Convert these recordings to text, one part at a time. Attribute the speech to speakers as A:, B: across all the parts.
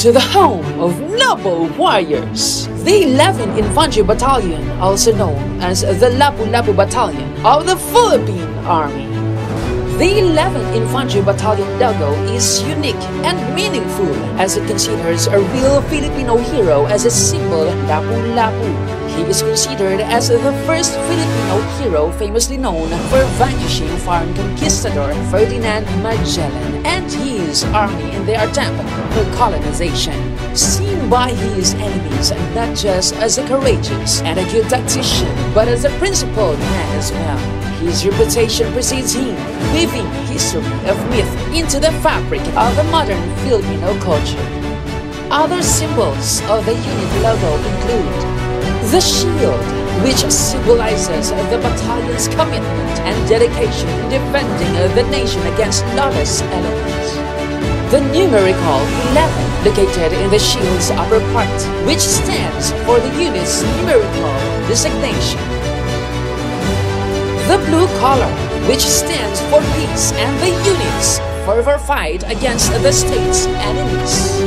A: to the home of Lapu warriors. The 11th Infantry Battalion, also known as the Lapu-Lapu Battalion of the Philippine Army. The 11th Infantry Battalion logo is unique and meaningful as it considers a real Filipino hero as a symbol, Lapu-Lapu. He is considered as the first Filipino hero famously known for vanquishing foreign conquistador Ferdinand Magellan and his army in their attempt for colonization. Seen by his enemies not just as a courageous and a good tactician, but as a principled man as well. His reputation precedes him, weaving history of myth into the fabric of the modern Filipino culture. Other symbols of the unit logo include the shield, which symbolizes the battalion's commitment and dedication in defending the nation against lawless elements. The numerical 11 located in the shield's upper part, which stands for the unit's numerical designation. The blue color, which stands for peace and the unit's fervor fight against the state's enemies.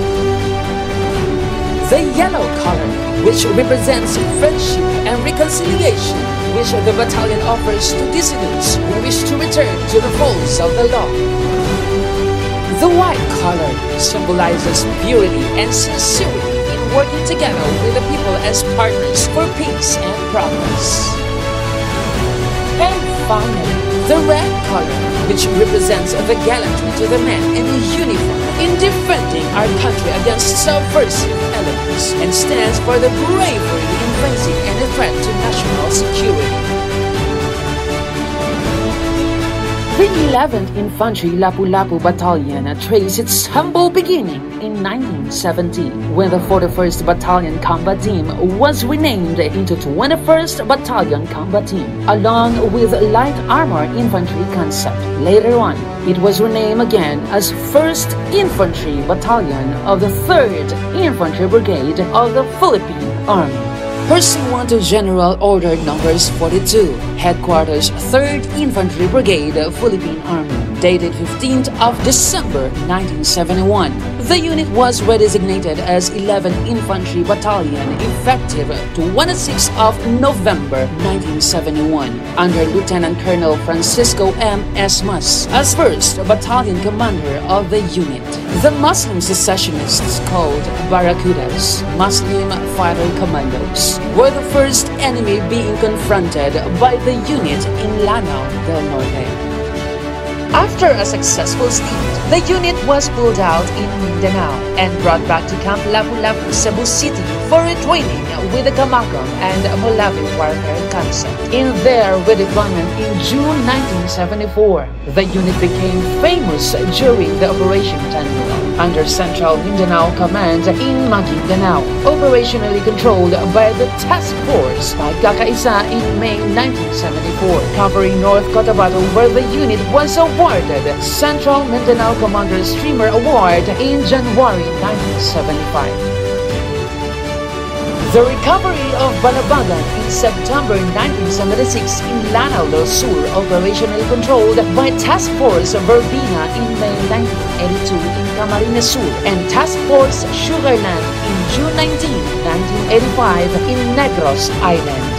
A: The yellow color, which represents friendship and reconciliation, which the battalion offers to dissidents who wish to return to the folds of the law. The white color symbolizes purity and sincerity in working together with the people as partners for peace and progress. And finally, the red color, which represents the gallantry to the men in uniform in defending our country against subversive elements and stands for the bravery in facing any threat to national security. The 11th Infantry Lapu-Lapu Battalion traced its humble beginning in 1970 when the 41st Battalion Combat Team was renamed into 21st Battalion Combat Team, along with Light Armor Infantry concept. Later on, it was renamed again as 1st Infantry Battalion of the 3rd Infantry Brigade of the Philippine Army. Pursuant to General Order Numbers 42, Headquarters 3rd Infantry Brigade, Philippine Army, dated 15th of December 1971. The unit was redesignated as 11th Infantry Battalion effective to 26th of November 1971 under Lieutenant Colonel Francisco M. Esmas as 1st Battalion Commander of the unit. The Muslim secessionists called Barracudas, Muslim Fighter Commandos, were the first enemy being confronted by the unit in Lanao del Norte. After a successful stint, the unit was pulled out in Mindanao and brought back to Camp Lapu-Lapu, Cebu City for retraining with the Camacom and Molavi warfare concept. In their redeployment in June 1974, the unit became famous during the Operation Tanduao under Central Mindanao Command in Maguindanao, operationally controlled by the Task Force by Kakaisa in May 1974, covering North Cotabato, where the unit was awarded Central Mindanao Commander Streamer Award in January 1975. The recovery of Balabagan in September 1976 in Lanao del Sur, operationally controlled by Task Force Verbena in May 1982 in Camarines Sur, and Task Force Sugarland in June 19, 1985 in Negros Island.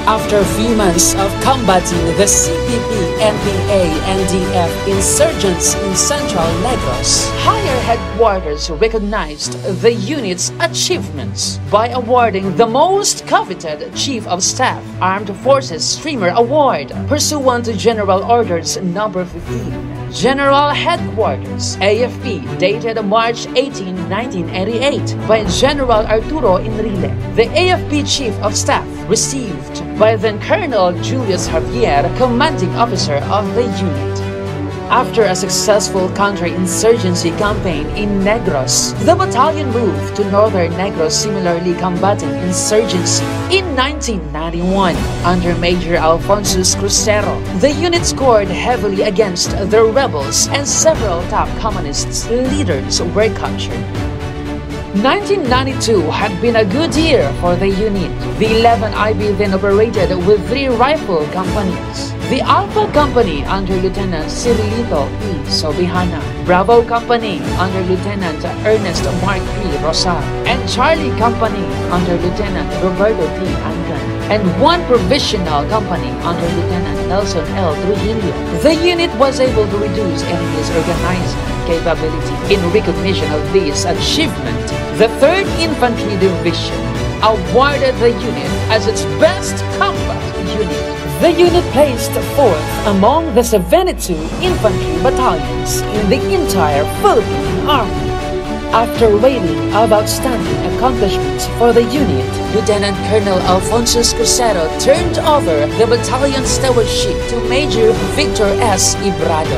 A: After a few months of combating the CPP, NPA, NDF insurgents in central Negros, Higher Headquarters recognized the unit's achievements by awarding the most coveted Chief of Staff Armed Forces Streamer Award pursuant to General Orders Number 15. General Headquarters, AFP, dated March 18, 1988, by General Arturo Enrile, the AFP Chief of Staff, received by then Colonel Julius Javier, commanding officer of the unit. After a successful counter-insurgency campaign in Negros, the battalion moved to northern Negros, similarly combating insurgency. In 1991, under Major Alfonso Crucero, the unit scored heavily against the rebels and several top communist leaders were captured. 1992 had been a good year for the unit. The 11th IB then operated with 3 rifle companies. The Alpha Company under Lieutenant Cirilito E. Sobihana, Bravo Company under Lieutenant Ernest Mark P. Rosal, and Charlie Company under Lieutenant Roberto T. Angan, and one provisional company under Lieutenant Nelson L. Trujillo. The unit was able to reduce enemy's organizing capability. In recognition of this achievement, the 3rd Infantry Division awarded the unit as its best combat unit. The unit placed 4th among the 72 infantry battalions in the entire Philippine Army. After rating of outstanding accomplishments for the unit, Lieutenant Colonel Alfonso Crucero turned over the battalion stewardship to Major Victor S. Ibrado.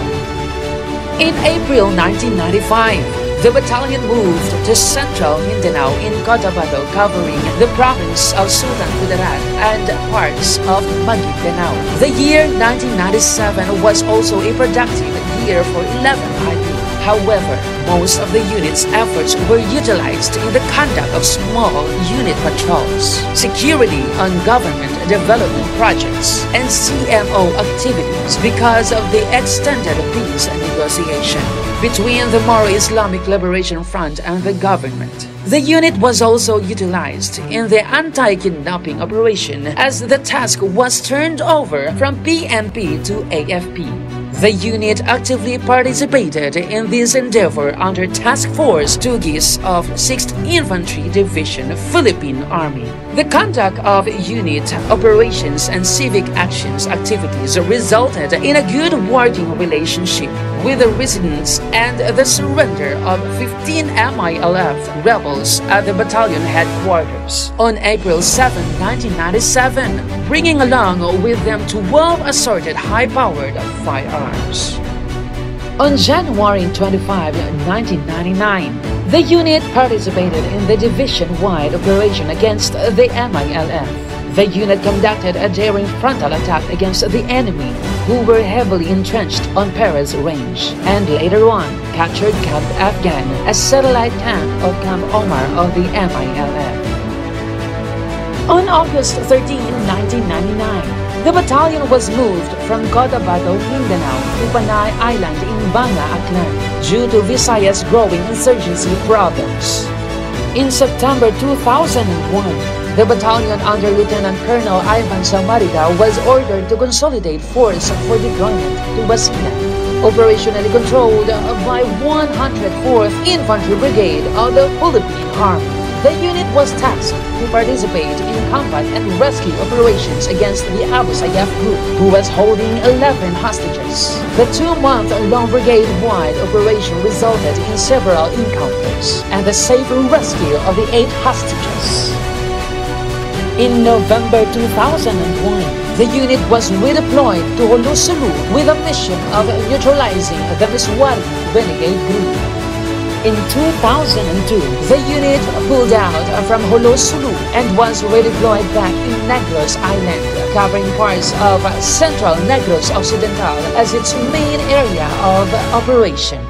A: In April 1995, the battalion moved to central Mindanao in Cotabato, covering the province of Sultan Kudarat and parts of Maguindanao. The year 1997 was also a productive year for 11th IP. However, most of the unit's efforts were utilized in the conduct of small unit patrols, security on government development projects, and CMO activities because of the extended peace negotiation between the Moro Islamic Liberation Front and the government. The unit was also utilized in the anti-kidnapping operation as the task was turned over from PNP to AFP. The unit actively participated in this endeavor under Task Force Tugis of 6th Infantry Division, Philippine Army. The conduct of unit operations and civic actions activities resulted in a good working relationship with the residents and the surrender of 15 MILF rebels at the battalion headquarters on April 7, 1997, bringing along with them 12 assorted high-powered firearms. On January 25, 1999, the unit participated in the division-wide operation against the MILF. The unit conducted a daring frontal attack against the enemy, who were heavily entrenched on Perez Range, and later on captured Camp Afghan, a satellite camp of Camp Omar of the MILF. On August 13, 1999, the battalion was moved from Cotabato, Mindanao to Panay Island in Banga, Aklan due to Visayas' growing insurgency problems. In September 2001, the battalion under Lieutenant Colonel Ivan Samarita was ordered to consolidate force for deployment to Basilan, operationally controlled by 104th Infantry Brigade of the Philippine Army. The unit was tasked to participate in combat and rescue operations against the Abu Sayyaf group, who was holding 11 hostages. The 2-month-long brigade-wide operation resulted in several encounters and the safe rescue of the 8 hostages. In November 2001, the unit was redeployed to Holo-Sulu with a mission of neutralizing the Miswari renegade group. In 2002, the unit pulled out from Holo-Sulu and was redeployed back in Negros Island, covering parts of central Negros Occidental as its main area of operation.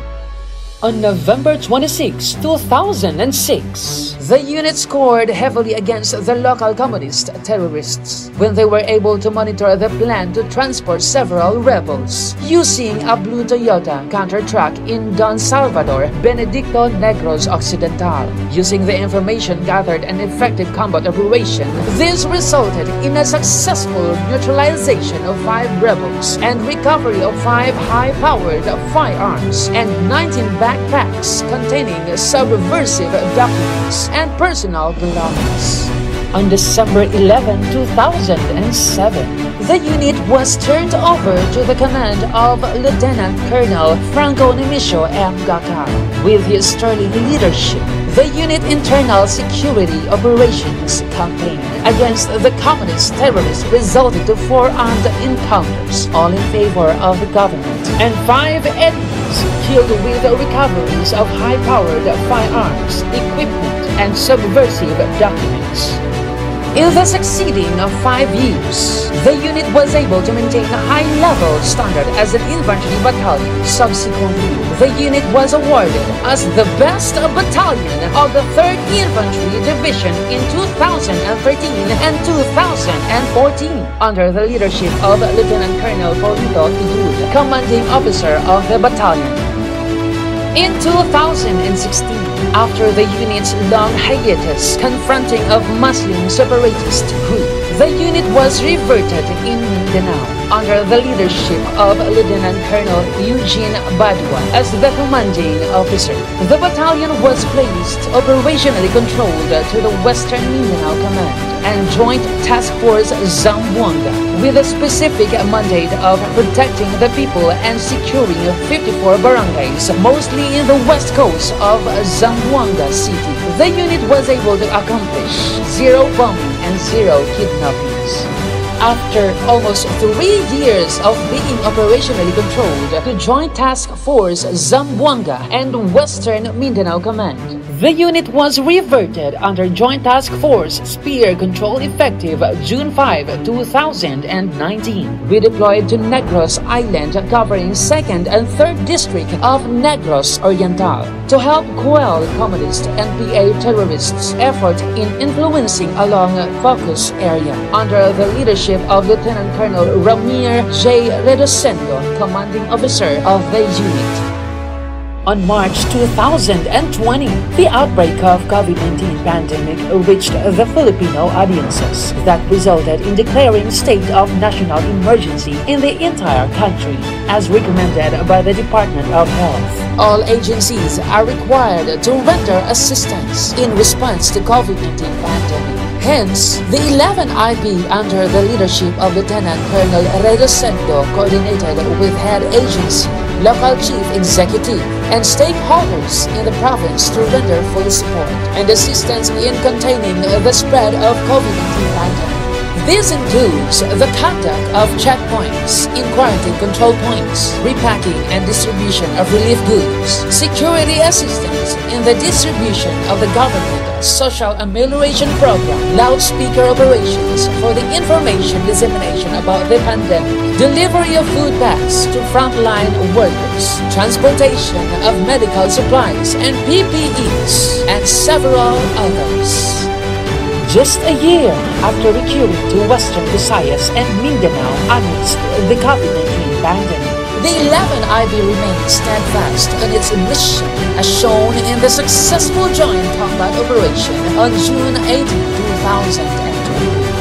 A: On November 26, 2006, the unit scored heavily against the local communist terrorists when they were able to monitor the plan to transport several rebels using a blue Toyota counter truck in Don Salvador, Benedicto Negros Occidental. Using the information gathered and effective combat operation, this resulted in a successful neutralization of 5 rebels and recovery of 5 high-powered firearms and 19 backpacks containing subversive documents and personal belongings. On December 11, 2007, the unit was turned over to the command of Lieutenant Colonel Franco Nemesio M. Gacar. With his sterling leadership, the unit internal security operations campaign against the communist terrorists resulted to 4 armed encounters, all in favor of the government, and 5 enemies killed with recoveries of high-powered firearms, equipment, and subversive documents. In the succeeding 5 years, the unit was able to maintain a high-level standard as an infantry battalion. Subsequently, the unit was awarded as the best battalion of the 3rd Infantry Division in 2013 and 2014 under the leadership of Lieutenant Colonel Paulito Idud, commanding officer of the battalion. In 2016, after the unit's long hiatus confronting of Muslim separatist group, the unit was reverted in Mindanao under the leadership of Lieutenant Colonel Eugene Badua as the commanding officer. The battalion was placed operationally controlled to the Western Mindanao Command and Joint Task Force Zamboanga with a specific mandate of protecting the people and securing 54 barangays, mostly in the west coast of Zamboanga City. The unit was able to accomplish 0 bombing and 0 kidnappings. After almost 3 years of being operationally controlled to Joint Task Force Zamboanga and Western Mindanao Command, the unit was reverted under Joint Task Force Spear Control effective June 5, 2019. We deployed to Negros Island covering 2nd and 3rd District of Negros Oriental to help quell communist NPA terrorists' effort in influencing along focus area under the leadership of Lieutenant Colonel Ramir J. Redosendo, commanding officer of the unit. On March 2020, the outbreak of COVID-19 pandemic reached the Filipino audiences that resulted in declaring state of national emergency in the entire country, as recommended by the Department of Health. All agencies are required to render assistance in response to COVID-19 pandemic. Hence, the 11 IB under the leadership of Lieutenant Colonel Redosendo coordinated with head agency, local chief executive, and stakeholders in the province to render full support and assistance in containing the spread of COVID-19 pandemic. This includes the conduct of checkpoints in quarantine control points, repacking and distribution of relief goods, security assistance in the distribution of the government social amelioration program, loudspeaker operations for the information dissemination about the pandemic, delivery of food bags to frontline workers, transportation of medical supplies and PPEs, and several others. Just a year after recurring to Western Visayas and Mindanao amidst the COVID-19 pandemic, the 11 IB remains steadfast on its mission as shown in the successful joint combat operation on June 18, 2020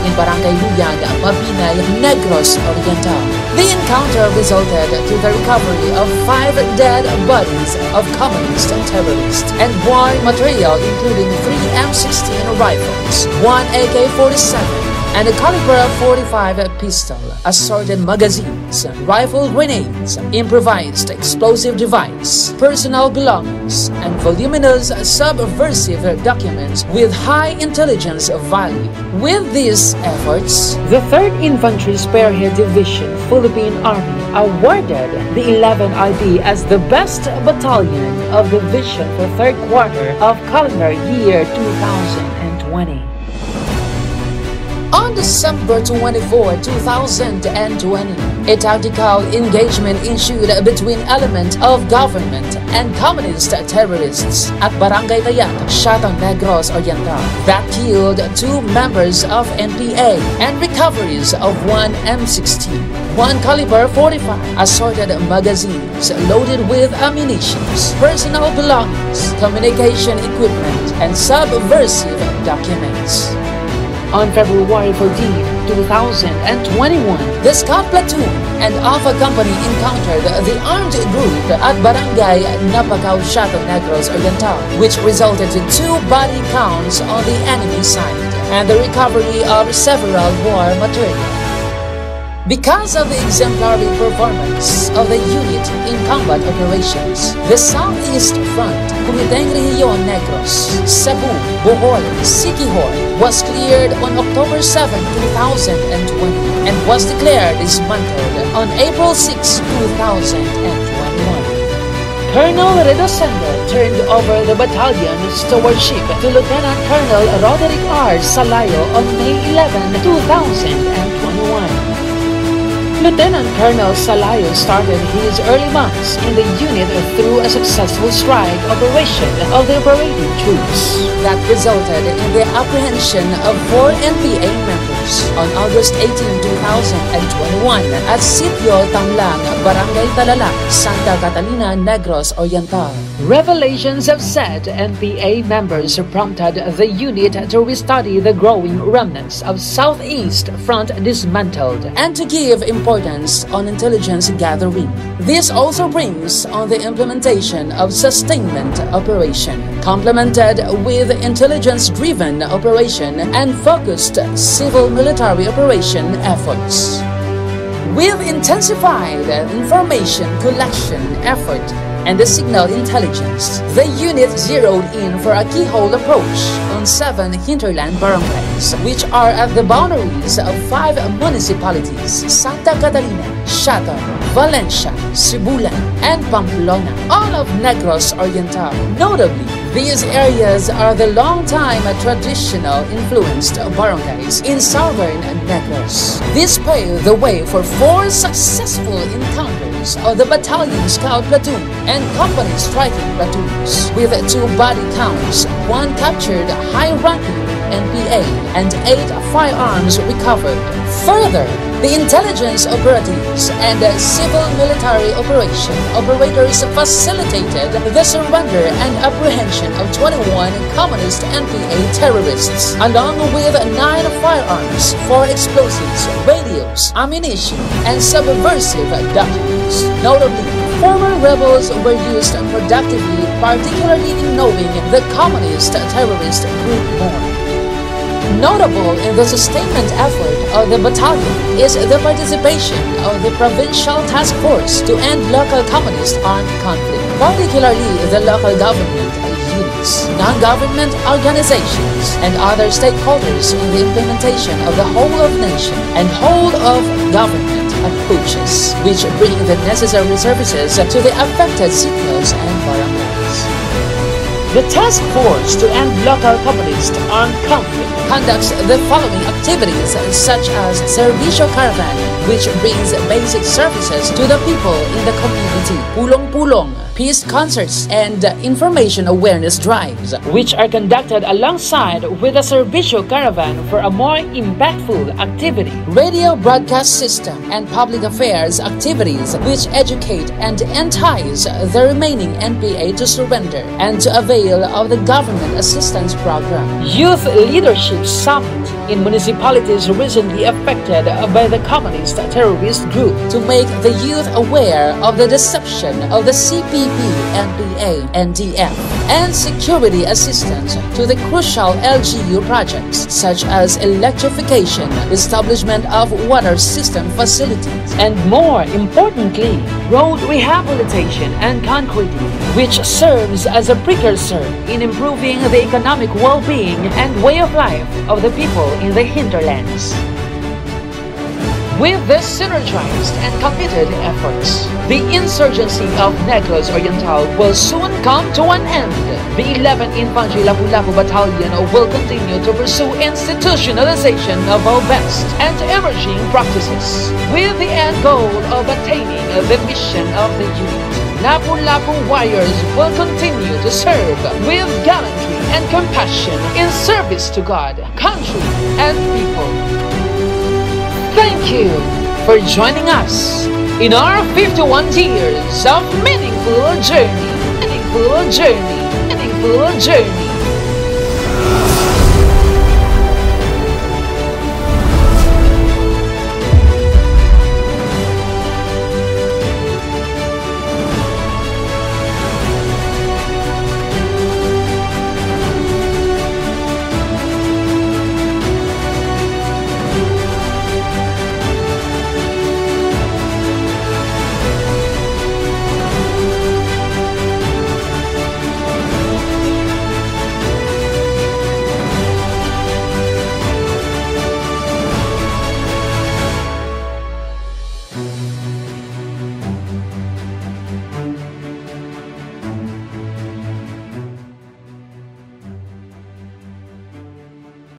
A: in Barangay Luyag, Mabinay, Negros Oriental. The encounter resulted to the recovery of 5 dead bodies of communist terrorists and war material including 3 M16 rifles, 1 AK-47, and a caliber .45 pistol, assorted magazines, rifle grenades, improvised explosive device, personal belongings, and voluminous subversive documents with high intelligence value. With these efforts, the 3rd Infantry Spearhead Division Philippine Army awarded the 11 IB as the best battalion of the division for 3rd quarter of calendar year 2020. On December 24, 2020, a tactical engagement ensued between elements of government and communist terrorists at Barangay Tayat, Siatang, Negros Oriental that killed 2 members of NPA and recoveries of 1 M16, 1 caliber .45, assorted magazines loaded with ammunition, personal belongings, communication equipment, and subversive documents. On February 14, 2021, the Scout Platoon and Alpha Company encountered the armed group at Barangay Napacao, Siatang, Negros Oriental, which resulted in 2 body counts on the enemy side and the recovery of several war material. Because of the exemplary performance of the unit in combat operations, the Southeast Front, Comiteng Rehiyon Negros, Cebu, Bohol, Siquijor was cleared on October 7, 2020 and was declared dismantled on April 6, 2021. Colonel Redosendo turned over the battalion's stewardship to Lieutenant Colonel Roderick R. Salayo on May 11, 2021. Lieutenant Colonel Salayo started his early months in the unit through a successful strike operation of the operating troops that resulted in the apprehension of 4 NPA members on August 18, 2021 at Sitio Tamlang, Barangay Talalak, Santa Catalina, Negros Oriental. Revelations have said NPA members prompted the unit to restudy the growing remnants of Southeast Front dismantled and to give importance on intelligence gathering. This also brings on the implementation of sustainment operation, complemented with intelligence-driven operation and focused civil-military operation efforts. With intensified information collection effort and the signal intelligence, the unit zeroed in for a keyhole approach on 7 hinterland barangays, which are at the boundaries of 5 municipalities: Santa Catalina, Shatar, Valencia, Sibulan, and Pamplona, all of Negros Oriental. Notably, these areas are the long-time traditional influenced barangays in southern Negros. This paved the way for 4 successful encounters of the battalion scout platoon and company striking platoons, with 2 body counts, 1 captured high-ranking NPA, and 8 firearms recovered. Further, the intelligence operatives and civil-military operation operators facilitated the surrender and apprehension of 21 communist NPA terrorists, along with 9 firearms, 4 explosives, radios, ammunition, and subversive documents. Notably, former rebels were used productively, particularly in knowing the communist terrorist group more. Notable in the sustainment effort of the battalion is the participation of the Provincial Task Force to End Local Communist Armed Conflict, particularly the local government units, non-government organizations, and other stakeholders in the implementation of the whole of nation and whole of government approaches, which bring the necessary services to the affected sitios and barangays. The Task Force to End Local Communist Armed Conflict conducts the following activities, such as Servicio Caravan, which brings basic services to the people in the community, Pulong-Pulong, peace concerts, and information awareness drives, which are conducted alongside with the Servicio Caravan for a more impactful activity, radio broadcast system, and public affairs activities, which educate and entice the remaining NPA to surrender and to avail of the government assistance program. Youth Leadership Summit in municipalities recently affected by the communist terrorist group to make the youth aware of the deception of the CPP, NPA, NDF, and security assistance to the crucial LGU projects such as electrification, establishment of water system facilities, and more importantly, road rehabilitation and concreting, which serves as a precursor in improving the economic well-being and way of life of the people in the hinterlands. With this synergized and committed efforts, the insurgency of Negros Oriental will soon come to an end. The 11th Infantry Lapu-Lapu Battalion will continue to pursue institutionalization of our best and emerging practices, with the end goal of attaining the mission of the unit. Lapu-Lapu warriors will continue to serve with gallantry and compassion in service to God, country, and people. Thank you for joining us in our 51 years of meaningful journey.